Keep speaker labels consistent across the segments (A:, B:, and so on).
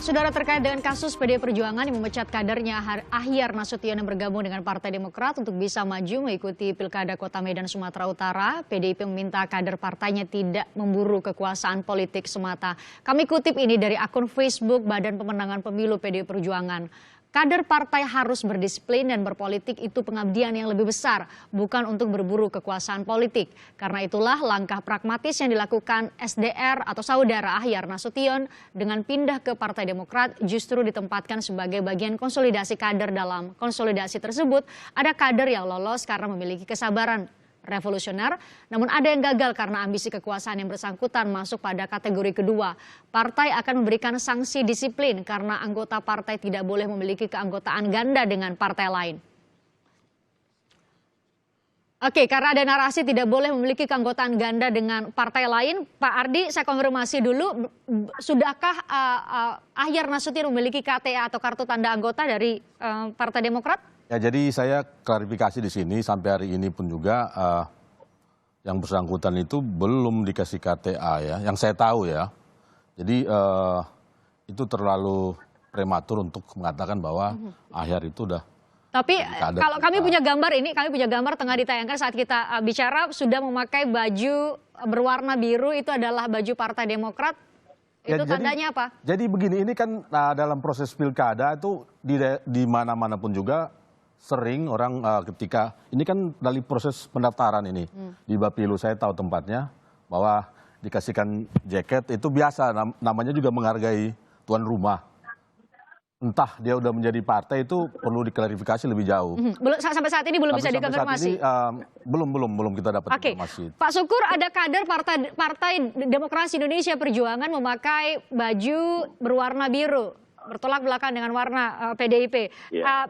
A: Saudara, terkait dengan kasus PDI Perjuangan yang memecat kadernya Ahyar Nasution yang bergabung dengan Partai Demokrat untuk bisa maju mengikuti Pilkada Kota Medan, Sumatera Utara, PDIP meminta kader partainya tidak memburu kekuasaan politik semata. Kami kutip ini dari akun Facebook Badan Pemenangan Pemilu PDI Perjuangan. Kader partai harus berdisiplin dan berpolitik itu pengabdian yang lebih besar, bukan untuk berburu kekuasaan politik. Karena itulah langkah pragmatis yang dilakukan SDR atau saudara Ahyar Nasution dengan pindah ke Partai Demokrat justru ditempatkan sebagai bagian konsolidasi kader. Dalam konsolidasi tersebut ada kader yang lolos karena memiliki kesabaran revolusioner, namun ada yang gagal karena ambisi kekuasaan yang bersangkutan masuk pada kategori kedua. Partai akan memberikan sanksi disiplin karena anggota partai tidak boleh memiliki keanggotaan ganda dengan partai lain. Oke, karena ada narasi tidak boleh memiliki keanggotaan ganda dengan partai lain, Pak Ardi, saya konfirmasi dulu, sudahkah Ahyar Nasution memiliki KTA atau kartu tanda anggota dari Partai Demokrat?
B: Ya, jadi saya klarifikasi di sini sampai hari ini pun juga yang bersangkutan itu belum dikasih KTA ya, yang saya tahu ya. Jadi itu terlalu prematur untuk mengatakan bahwa Ahyar itu udah.
A: Tapi kalau kami punya gambar ini, kami punya gambar tengah ditayangkan saat kita bicara sudah memakai baju berwarna biru, itu adalah baju Partai Demokrat. Itu ya, tandanya apa?
B: Jadi begini, ini kan dalam proses pilkada itu di mana-mana pun juga sering orang ketika ini kan dari proses pendaftaran ini di Bapilu, saya tahu tempatnya bahwa dikasihkan jaket itu biasa, namanya juga menghargai tuan rumah. Entah dia udah menjadi partai itu perlu diklarifikasi lebih jauh.
A: Sampai saat ini belum bisa dikonfirmasi.
B: Belum kita dapat informasi.
A: Pak Syukur, ada kader Partai Demokrasi Indonesia Perjuangan memakai baju berwarna biru, bertolak belakang dengan warna PDIP. Yeah.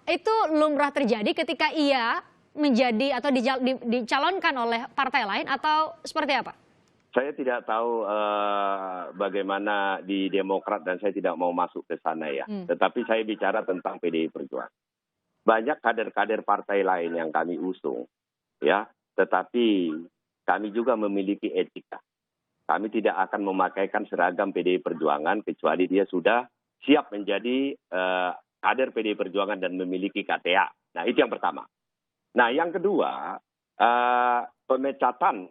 A: Itu lumrah terjadi ketika ia menjadi atau dicalonkan oleh partai lain atau seperti apa?
C: Saya tidak tahu bagaimana di Demokrat dan saya tidak mau masuk ke sana ya. Tetapi saya bicara tentang PDI Perjuangan. Banyak kader-kader partai lain yang kami usung, ya. Tetapi kami juga memiliki etika. Kami tidak akan memakaikan seragam PDI Perjuangan kecuali dia sudah siap menjadi kader PDI Perjuangan dan memiliki KTA. Nah, itu yang pertama. Nah, yang kedua, pemecatan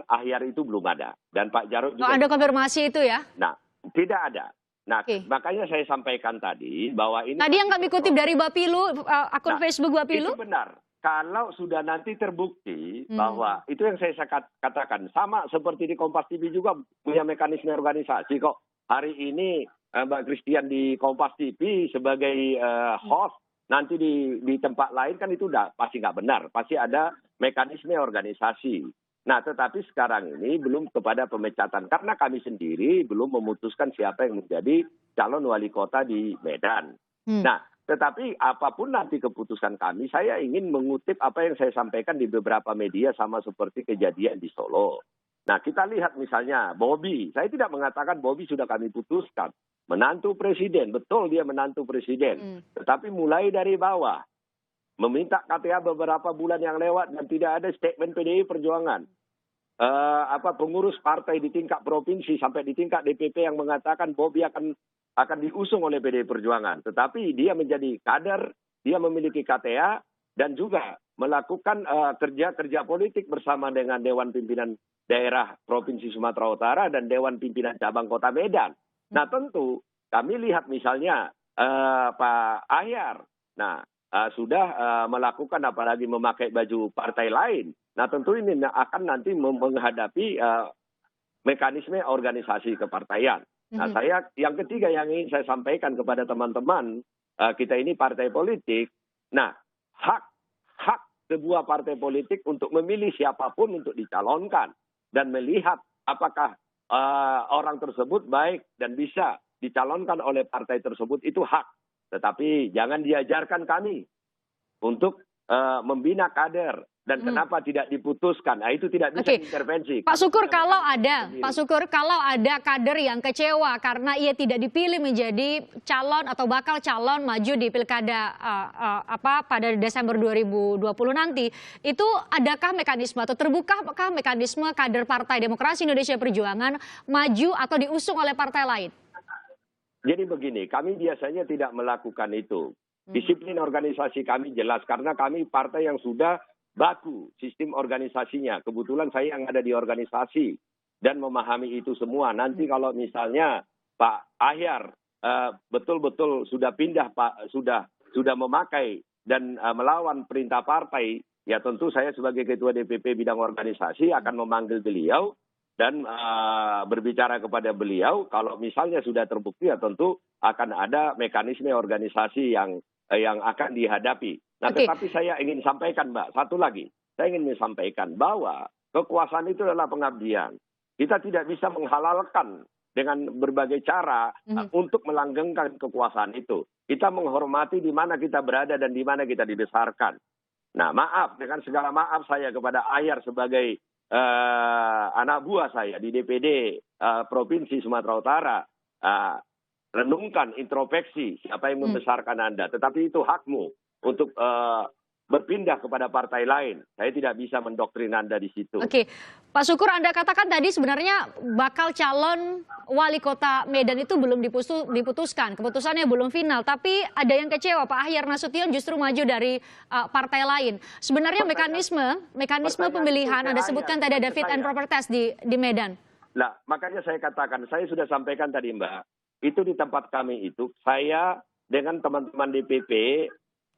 C: Ahyar itu belum ada. Dan Pak Jarod juga...
A: ada konfirmasi itu ya?
C: Nah, tidak ada. Nah, makanya saya sampaikan tadi bahwa ini...
A: Tadi yang kami kutip dari Bapilu, akun Facebook Bapilu?
C: Itu benar. Kalau sudah nanti terbukti bahwa itu yang saya katakan. Sama seperti di Kompas TV juga punya mekanisme organisasi kok. Hari ini Mbak Christian di Kompas TV sebagai host, nanti di tempat lain kan itu udah pasti nggak benar. Pasti ada mekanisme organisasi. Nah, tetapi sekarang ini belum kepada pemecatan. Karena kami sendiri belum memutuskan siapa yang menjadi calon wali kota di Medan. Nah, tetapi apapun nanti keputusan kami, saya ingin mengutip apa yang saya sampaikan di beberapa media sama seperti kejadian di Solo. Nah, kita lihat misalnya Bobi. Saya tidak mengatakan Bobi sudah kami putuskan. Menantu presiden, betul dia menantu presiden. Tetapi mulai dari bawah, meminta KTA beberapa bulan yang lewat dan tidak ada statement PDI Perjuangan. Pengurus partai di tingkat provinsi sampai di tingkat DPP yang mengatakan Bobi akan diusung oleh PDI Perjuangan. Tetapi dia menjadi kader, dia memiliki KTA dan juga melakukan kerja-kerja politik bersama dengan Dewan Pimpinan Daerah Provinsi Sumatera Utara dan Dewan Pimpinan Cabang Kota Medan. Nah, tentu kami lihat misalnya Pak Ahyar, sudah melakukan apalagi memakai baju partai lain. Nah, tentu ini akan nanti menghadapi mekanisme organisasi kepartaian. Nah, yang ketiga yang ingin saya sampaikan kepada teman-teman, kita ini partai politik. Nah, hak sebuah partai politik untuk memilih siapapun untuk dicalonkan dan melihat apakah orang tersebut baik dan bisa dicalonkan oleh partai tersebut, itu hak. Tetapi jangan diajarkan kami untuk membina kader dan kenapa tidak diputuskan. Nah, itu tidak bisa intervensi.
A: Pak Syukur, kalau ada kader yang kecewa karena ia tidak dipilih menjadi calon atau bakal calon maju di Pilkada pada Desember 2020 nanti, itu adakah mekanisme atau terbukakah mekanisme kader Partai Demokrasi Indonesia Perjuangan maju atau diusung oleh partai lain?
C: Jadi begini, kami biasanya tidak melakukan itu. Disiplin organisasi kami jelas karena kami partai yang sudah baku sistem organisasinya. Kebetulan saya yang ada di organisasi dan memahami itu semua. Nanti kalau misalnya Pak Ahyar betul-betul sudah pindah, Pak sudah memakai dan melawan perintah partai, ya tentu saya sebagai Ketua DPP bidang organisasi akan memanggil beliau dan berbicara kepada beliau. Kalau misalnya sudah terbukti, ya tentu akan ada mekanisme organisasi yang akan dihadapi. Nah, tetapi saya ingin sampaikan, Mbak, satu lagi. Saya ingin menyampaikan bahwa kekuasaan itu adalah pengabdian. Kita tidak bisa menghalalkan dengan berbagai cara untuk melanggengkan kekuasaan itu. Kita menghormati di mana kita berada dan di mana kita dibesarkan. Nah, maaf, dengan segala maaf saya kepada Ahyar sebagai anak buah saya di DPD Provinsi Sumatera Utara, renungkan, introspeksi siapa yang membesarkan Anda. Tetapi itu hakmu untuk berpindah kepada partai lain. Saya tidak bisa mendoktrin Anda di situ.
A: Oke, Pak Syukur, Anda katakan tadi sebenarnya bakal calon wali kota Medan itu belum diputuskan, keputusannya belum final. Tapi ada yang kecewa, Pak Ahyar Nasution justru maju dari partai lain. Sebenarnya mekanisme pemilihan Anda sebutkan tadi ada fit and proper test di Medan.
C: Nah, makanya saya katakan, saya sudah sampaikan tadi, Mbak, itu di tempat kami itu, saya dengan teman-teman DPP,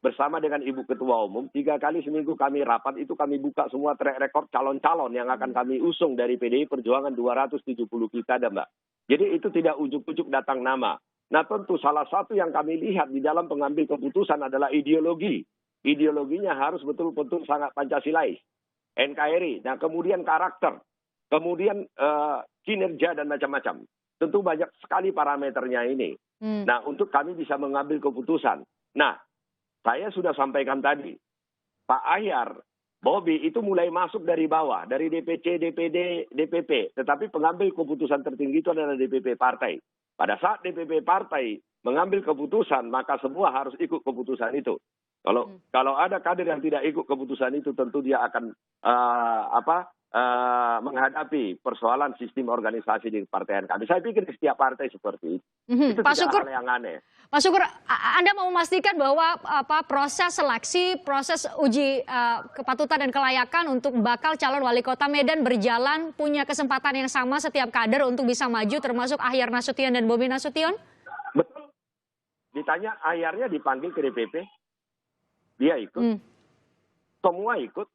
C: bersama dengan Ibu Ketua Umum, 3 kali seminggu kami rapat, itu kami buka semua track record calon-calon yang akan kami usung dari PDI Perjuangan 270 pilkada, Mbak. Jadi itu tidak ujuk-ujuk datang nama. Nah, tentu salah satu yang kami lihat di dalam pengambil keputusan adalah ideologi. Ideologinya harus betul-betul sangat Pancasilais, NKRI, nah kemudian karakter, kemudian kinerja dan macam-macam. Tentu banyak sekali parameternya ini. Nah, untuk kami bisa mengambil keputusan. Nah, saya sudah sampaikan tadi, Pak Ahyar, Bobi itu mulai masuk dari bawah, dari DPC, DPD, DPP. Tetapi pengambil keputusan tertinggi itu adalah DPP partai. Pada saat DPP partai mengambil keputusan, maka semua harus ikut keputusan itu. Kalau ada kader yang tidak ikut keputusan itu, tentu dia akan menghadapi persoalan sistem organisasi di partai kami. Saya pikir di setiap partai seperti itu. Itu
A: Pak
C: tidak
A: Syukur,
C: hal yang aneh.
A: Pak Syukur, Anda mau memastikan bahwa proses seleksi, proses uji kepatutan dan kelayakan untuk bakal calon wali kota Medan berjalan, punya kesempatan yang sama setiap kader untuk bisa maju, termasuk Ahyar Nasution dan Bobi Nasution?
C: Betul. Ditanya, Ahyarnya dipanggil ke DPP, dia ikut. Semua ikut.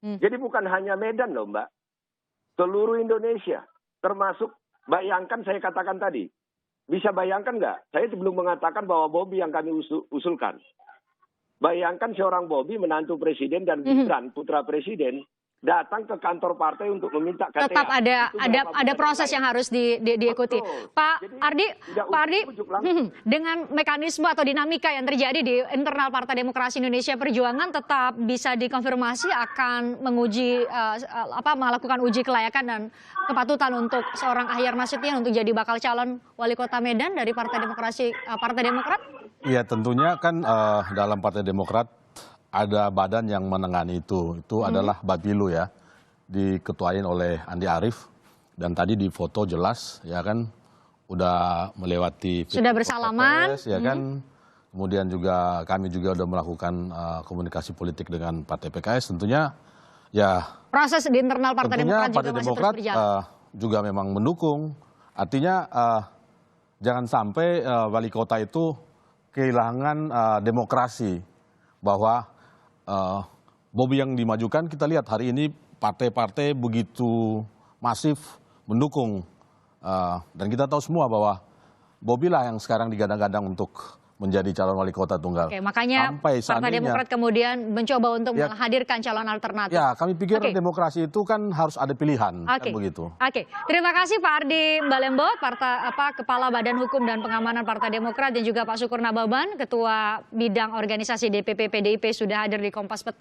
C: Jadi bukan hanya Medan loh, Mbak. Seluruh Indonesia. Termasuk, bayangkan saya katakan tadi. Bisa bayangkan nggak? Saya belum mengatakan bahwa Bobi yang kami usulkan. Bayangkan seorang Bobi, menantu presiden dan Gibran, putra presiden, datang ke kantor partai untuk meminta KTA.
A: Tetap ada proses yang harus diikuti.
C: Betul.
A: Pak
C: Jadi,
A: Ardi, dengan mekanisme atau dinamika yang terjadi di internal Partai Demokrasi Indonesia Perjuangan, tetap bisa dikonfirmasi akan menguji melakukan uji kelayakan dan kepatutan untuk seorang Ahyar Nasution untuk jadi bakal calon wali kota Medan dari Partai Demokrat?
B: Iya, tentunya kan dalam Partai Demokrat ada badan yang menangani itu adalah Bapilu ya, diketuain oleh Andi Arief, dan tadi di foto jelas ya kan udah melewati
A: sudah bersalaman
B: ya kan. Kemudian juga kami juga udah melakukan komunikasi politik dengan Partai PKS, tentunya ya
A: proses di internal Partai Demokrat juga masih terus berjalan.
B: Juga memang mendukung, artinya jangan sampai wali kota itu kehilangan demokrasi, bahwa Bobi yang dimajukan, kita lihat hari ini partai-partai begitu masif mendukung, dan kita tahu semua bahwa Bobi lah yang sekarang digadang-gadang untuk menjadi calon wali kota tunggal.
A: Oke, makanya Partai Demokrat kemudian mencoba untuk menghadirkan calon alternatif.
B: Ya, kami pikir demokrasi itu kan harus ada pilihan, kan begitu.
A: Oke, terima kasih Pak Ardi Mbalembot, Kepala Badan Hukum dan Pengamanan Partai Demokrat, dan juga Pak Syukur Nababan, Ketua Bidang Organisasi DPP PDIP, sudah hadir di Kompas Petang.